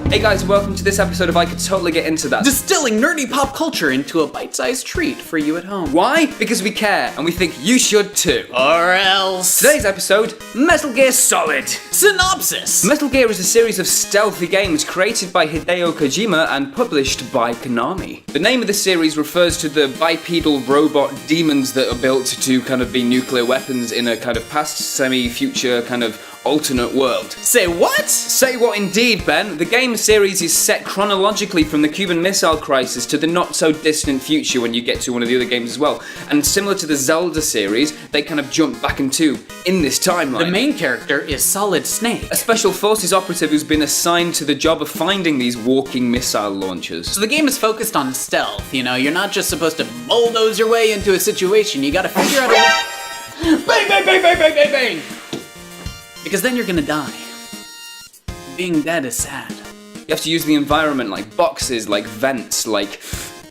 Hey guys, welcome to this episode of I Could Totally Get Into That. Distilling nerdy pop culture into a bite-sized treat for you at home. Why? Because we care, and we think you should too. Or else... Today's episode, Metal Gear Solid. Synopsis! Metal Gear is a series of stealthy games created by Hideo Kojima and published by Konami. The name of the series refers to the bipedal robot demons that are built to kind of be nuclear weapons in a kind of past, semi-future kind of alternate world. Say what? Say what indeed, Ben. The game series is set chronologically from the Cuban Missile Crisis to the not-so-distant future when you get to one of the other games as well. And similar to the Zelda series, they kind of jump back in this timeline. The main character is Solid Snake, a special forces operative who's been assigned to the job of finding these walking missile launchers. So the game is focused on stealth, you know? You're not just supposed to bulldoze your way into a situation, you gotta figure out a... Bang, bang, bang, bang, bang, bang, bang! Because then you're gonna die. Being dead is sad. You have to use the environment like boxes, like vents, like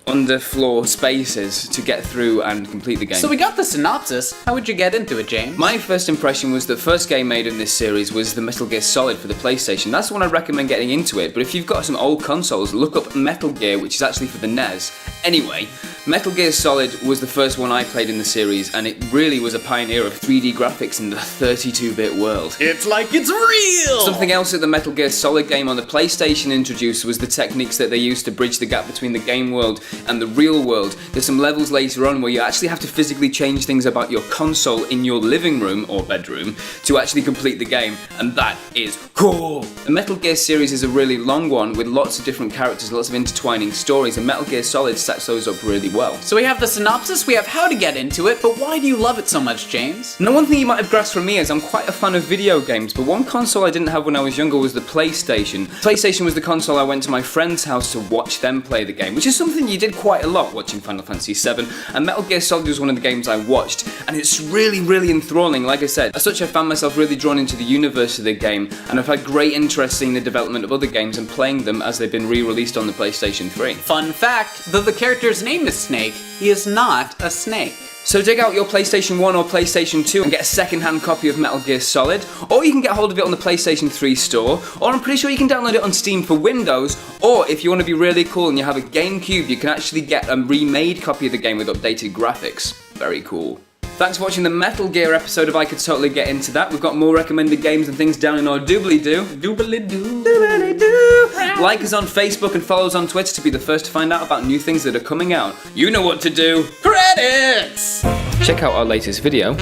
underfloor spaces to get through and complete the game. So we got the synopsis. How would you get into it, James? My first impression was the first game made in this series was the Metal Gear Solid for the PlayStation. That's the one I'd recommend getting into it, but if you've got some old consoles, look up Metal Gear, which is actually for the NES. Anyway, Metal Gear Solid was the first one I played in the series, and it really was a pioneer of 3D graphics in the 32-bit world. It's like it's real! Something else that the Metal Gear Solid game on the PlayStation introduced was the techniques that they used to bridge the gap between the game world and the real world. There's some levels later on where you actually have to physically change things about your console in your living room or bedroom to actually complete the game, and that is cool. The Metal Gear series is a really long one with lots of different characters, lots of intertwining stories, and Metal Gear Solid sets those up really well. So we have the synopsis, we have how to get into it, but why do you love it so much, James? Now, one thing you might have grasped from me is I'm quite a fan of video games, but one console I didn't have when I was younger was the PlayStation. PlayStation was the console I went to my friend's house to watch them play the game, which is something you did quite a lot watching Final Fantasy VII, and Metal Gear Solid was one of the games I watched, and it's really, really enthralling. Like I said, as such, I found myself really drawn into the universe of the game, and I've had great interest in the development of other games and playing them as they've been re-released on the PlayStation 3. Fun fact, though the character's name is Snake, he is not a snake. So dig out your PlayStation 1 or PlayStation 2 and get a second-hand copy of Metal Gear Solid, or you can get hold of it on the PlayStation 3 store, or I'm pretty sure you can download it on Steam for Windows, or if you want to be really cool and you have a GameCube, you can actually get a remade copy of the game with updated graphics. Very cool. Thanks for watching the Metal Gear episode of I Could Totally Get Into That. We've got more recommended games and things down in our doobly-doo. Doobly-doo. Doobly-doo. Like us on Facebook and follow us on Twitter to be the first to find out about new things that are coming out. You know what to do. Credits! Check out our latest video.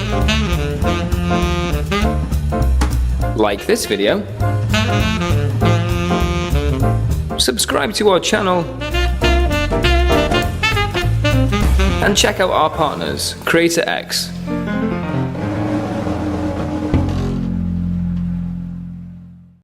Like this video. Subscribe to our channel. And check out our partners, Creator X.